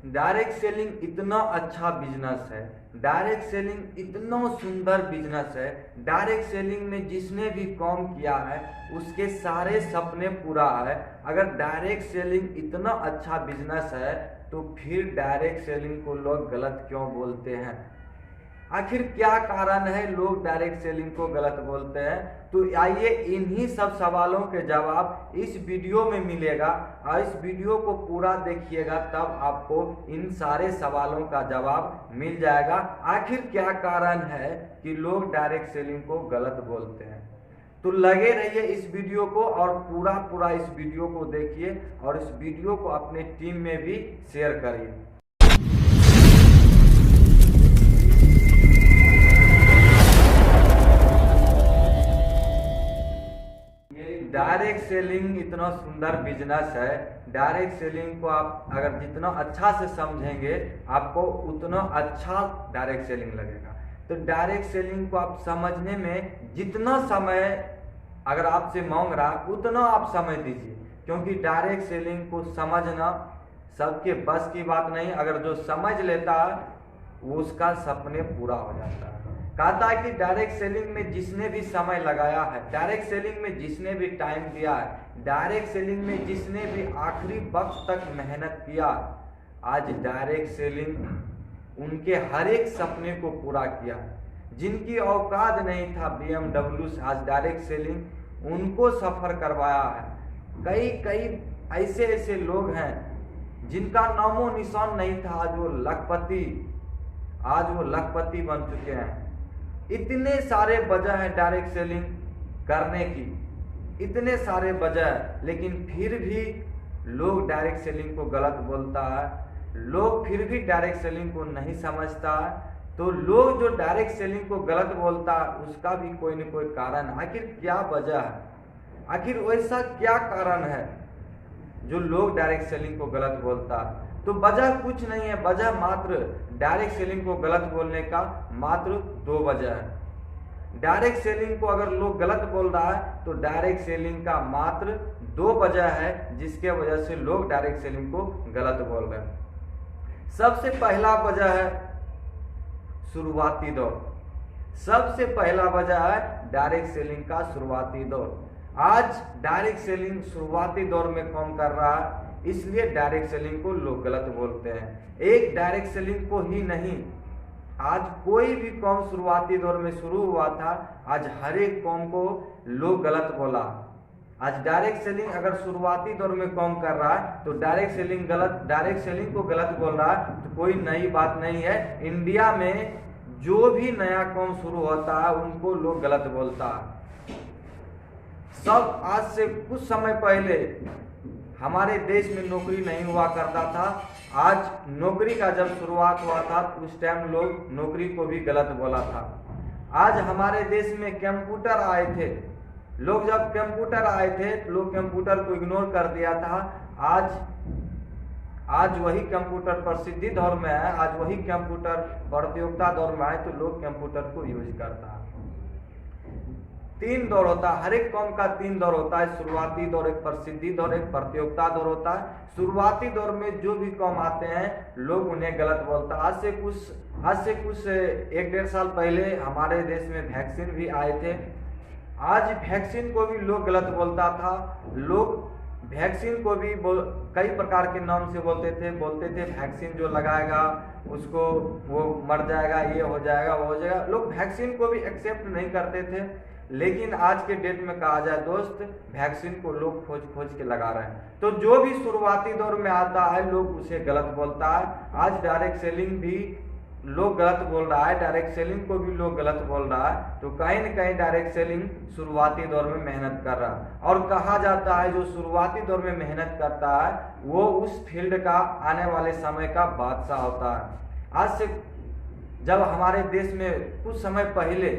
Direct selling इतना अच्छा business है। डायरेक्ट सेलिंग इतना सुंदर बिजनेस है। डायरेक्ट सेलिंग में जिसने भी काम किया है उसके सारे सपने पूरा है। अगर डायरेक्ट सेलिंग इतना अच्छा बिजनेस है तो फिर डायरेक्ट सेलिंग को लोग गलत क्यों बोलते हैं? आखिर क्या कारण है लोग डायरेक्ट सेलिंग को गलत बोलते हैं? तो आइए इन्हीं सब सवालों के जवाब इस वीडियो में मिलेगा और इस वीडियो को पूरा देखिएगा, तब आपको इन सारे सवालों का जवाब मिल जाएगा। आखिर क्या कारण है कि लोग डायरेक्ट सेलिंग को गलत बोलते हैं? तो लगे रहिए इस वीडियो को और पूरा इस वीडियो को देखिए और इस वीडियो को अपने टीम में भी शेयर करिए। डायरेक्ट सेलिंग इतना सुंदर बिजनेस है। डायरेक्ट सेलिंग को आप अगर जितना अच्छा से समझेंगे आपको उतना अच्छा डायरेक्ट सेलिंग लगेगा। तो डायरेक्ट सेलिंग को आप समझने में जितना समय अगर आपसे मांग रहा उतना आप समय दीजिए, क्योंकि डायरेक्ट सेलिंग को समझना सबके बस की बात नहीं। अगर जो समझ लेता है वो उसका सपने पूरा हो जाता है। कहता है कि डायरेक्ट सेलिंग में जिसने भी समय लगाया है, डायरेक्ट सेलिंग में जिसने भी टाइम दिया है, डायरेक्ट सेलिंग में जिसने भी आखिरी वक्त तक मेहनत किया, आज डायरेक्ट सेलिंग उनके हर एक सपने को पूरा किया। जिनकी औकात नहीं था BMW, आज डायरेक्ट सेलिंग उनको सफर करवाया है। कई ऐसे लोग हैं जिनका नामो निशान नहीं था, आज वो लखपति बन चुके हैं। इतने सारे वजह हैं डायरेक्ट सेलिंग करने की, इतने सारे वजह, लेकिन फिर भी लोग डायरेक्ट सेलिंग को गलत बोलता है। लोग फिर भी डायरेक्ट सेलिंग को नहीं समझता है। तो लोग जो डायरेक्ट सेलिंग को गलत बोलता है उसका भी कोई न कोई कारण है। आखिर क्या वजह है? आखिर वैसा क्या कारण है जो लोग डायरेक्ट सेलिंग को गलत बोलता है? तो वजह कुछ नहीं है, वजह मात्र डायरेक्ट सेलिंग को गलत बोलने का मात्र 2 वजह है। डायरेक्ट सेलिंग को अगर लोग गलत बोल रहा है तो डायरेक्ट सेलिंग का मात्र 2 वजह है जिसके वजह से लोग डायरेक्ट सेलिंग को गलत बोल रहे हैं। सबसे पहला वजह है शुरुआती दौर। सबसे पहला वजह है डायरेक्ट सेलिंग का शुरुआती दौर। आज डायरेक्ट सेलिंग शुरुआती दौर में काम कर रहा है, इसलिए डायरेक्ट सेलिंग को लोग गलत बोलते हैं। एक डायरेक्ट सेलिंग को ही नहीं, आज कोई भी काम शुरुआती दौर में शुरू हुआ था, आज हर एक काम को लोग गलत बोला। आज डायरेक्ट सेलिंग अगर शुरुआती दौर में काम कर रहा है तो डायरेक्ट सेलिंग को गलत बोल रहा है तो कोई नई बात नहीं है। इंडिया में जो भी नया काम शुरू होता है उनको लोग गलत बोलता है। सब आज से कुछ समय पहले हमारे देश में नौकरी नहीं हुआ करता था। आज नौकरी का जब शुरुआत हुआ था उस टाइम लोग नौकरी को भी गलत बोला था। आज हमारे देश में कंप्यूटर आए थे, लोग जब कंप्यूटर आए थे तो लोग कंप्यूटर को इग्नोर कर दिया था। आज वही कंप्यूटर प्रसिद्धि दौर में है, आज वही कंप्यूटर प्रतियोगिता दौर में है तो लोग कंप्यूटर को यूज करता है। 3 दौर होता है, हर एक कॉम का 3 दौर होता है। शुरुआती दौर, एक प्रसिद्धि दौर, एक प्रतियोगिता दौर होता है। शुरुआती दौर में जो भी कॉम आते हैं लोग उन्हें गलत बोलता है। आज से कुछ 1-1.5 साल पहले हमारे देश में वैक्सीन भी आए थे। आज वैक्सीन को भी लोग गलत बोलता था। लोग वैक्सीन को भी कई प्रकार के नाम से बोलते थे वैक्सीन जो लगाएगा उसको वो मर जाएगा, ये हो जाएगा, वो हो जाएगा। लोग वैक्सीन को भी एक्सेप्ट नहीं करते थे, लेकिन आज के डेट में कहा जाए दोस्त, वैक्सीन को लोग खोज के लगा रहे हैं। तो जो भी शुरुआती दौर में आता है लोग उसे गलत बोलता है। आज डायरेक्ट सेलिंग भी लोग गलत बोल रहा है, डायरेक्ट सेलिंग को भी लोग गलत बोल रहा है। तो कहीं न कहीं डायरेक्ट सेलिंग शुरुआती दौर में मेहनत कर रहा है। और कहा जाता है जो शुरुआती दौर में मेहनत करता है वो उस फील्ड का आने वाले समय का बादशाह होता है। आज से जब हमारे देश में कुछ समय पहले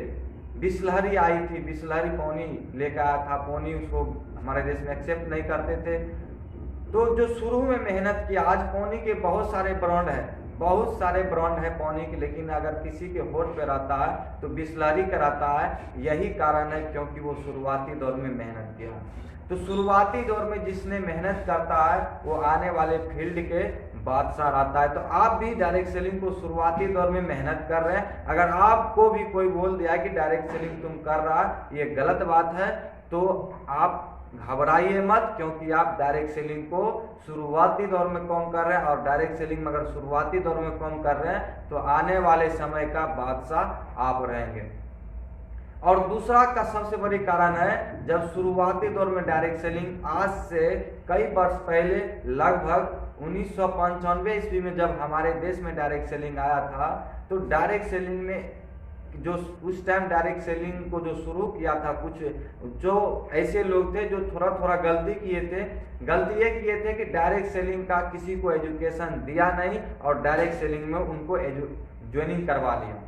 बिसलहरी आई थी, बिसलहरी पानी लेकर आया था, पानी उसको हमारे देश में एक्सेप्ट नहीं करते थे। तो जो शुरू में मेहनत किया, आज पानी के बहुत सारे ब्रांड है पानी के, लेकिन अगर किसी के होठ पे रहता है तो बिसलहरी का रहता है। यही कारण है क्योंकि वो शुरुआती दौर में मेहनत किया। तो शुरुआती दौर में जिसने मेहनत करता है वो आने वाले फील्ड के बादशाह रहता है। तो आप भी डायरेक्ट सेलिंग को शुरुआती दौर में मेहनत कर रहे हैं, अगर आपको भी कोई बोल दिया कि डायरेक्ट सेलिंग तुम कर रहा है, ये गलत बात है, तो आप घबराइए मत, क्योंकि आप डायरेक्ट सेलिंग को शुरुआती दौर में कम कर रहे हैं। और डायरेक्ट सेलिंग में अगर शुरुआती दौर में कम कर रहे हैं तो आने वाले समय का बादशाह आप रहेंगे। और दूसरा का सबसे बड़ी कारण है, जब शुरुआती दौर में डायरेक्ट सेलिंग, आज से कई वर्ष पहले लगभग 1995 ईस्वी में जब हमारे देश में डायरेक्ट सेलिंग आया था, तो डायरेक्ट सेलिंग में जो उस टाइम डायरेक्ट सेलिंग को जो शुरू किया था, कुछ जो ऐसे लोग थे जो थोड़ा थोड़ा गलती किए थे। गलती ये किए थे कि डायरेक्ट सेलिंग का किसी को एजुकेशन दिया नहीं और डायरेक्ट सेलिंग में उनको ज्वाइनिंग करवा लिया।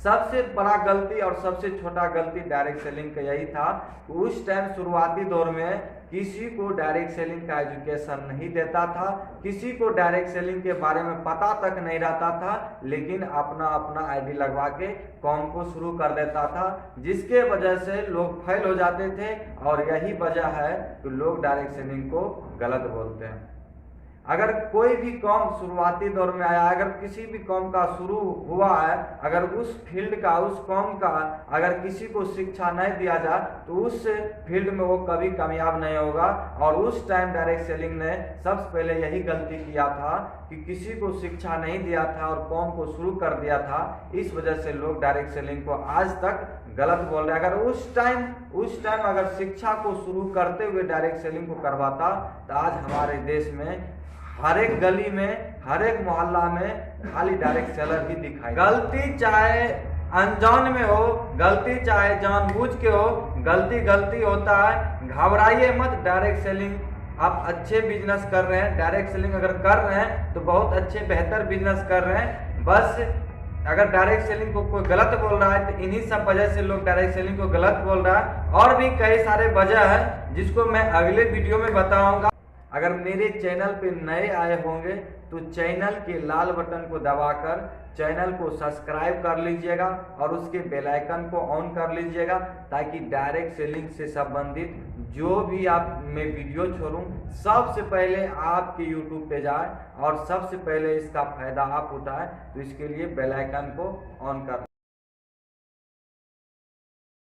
सबसे बड़ा गलती और सबसे छोटा गलती डायरेक्ट सेलिंग का यही था, उस टाइम शुरुआती दौर में किसी को डायरेक्ट सेलिंग का एजुकेशन नहीं देता था, किसी को डायरेक्ट सेलिंग के बारे में पता तक नहीं रहता था, लेकिन अपना अपना आईडी लगवा के काम को शुरू कर देता था, जिसके वजह से लोग फेल हो जाते थे। और यही वजह है कि लोग डायरेक्ट सेलिंग को गलत बोलते हैं। अगर कोई भी काम शुरुआती दौर में आया, अगर किसी भी काम का शुरू हुआ है, अगर उस फील्ड का, उस काम का अगर किसी को शिक्षा नहीं दिया जाए तो उस फील्ड में वो कभी कामयाब नहीं होगा। और उस टाइम डायरेक्ट सेलिंग ने सबसे पहले यही गलती किया था कि किसी को शिक्षा नहीं दिया था और काम को शुरू कर दिया था। इस वजह से लोग डायरेक्ट सेलिंग को आज तक गलत बोल रहे हैं। अगर उस टाइम अगर शिक्षा को शुरू करते हुए डायरेक्ट सेलिंग को करवाता तो आज हमारे देश में हर एक गली में, हर एक मोहल्ला में खाली डायरेक्ट सेलर ही दिखाई। गलती चाहे अनजान में हो, गलती चाहे जानबूझ के हो, गलती होता है। घबराइए मत, डायरेक्ट सेलिंग आप अच्छे बिजनेस कर रहे हैं। डायरेक्ट सेलिंग अगर कर रहे हैं तो बहुत अच्छे बेहतर बिजनेस कर रहे हैं। बस अगर डायरेक्ट सेलिंग को कोई गलत बोल रहा है तो इन्हीं सब वजह से लोग डायरेक्ट सेलिंग को गलत बोल रहा है। और भी कई सारे वजह है जिसको मैं अगले वीडियो में बताऊंगा। अगर मेरे चैनल पे नए आए होंगे तो चैनल के लाल बटन को दबाकर चैनल को सब्सक्राइब कर लीजिएगा और उसके बेल आइकन को ऑन कर लीजिएगा, ताकि डायरेक्ट सेलिंग से संबंधित जो भी आप मैं वीडियो छोड़ूं सबसे पहले आपके यूट्यूब पे जाए और सबसे पहले इसका फायदा आप उठाएं। तो इसके लिए बेल आइकन को ऑन कर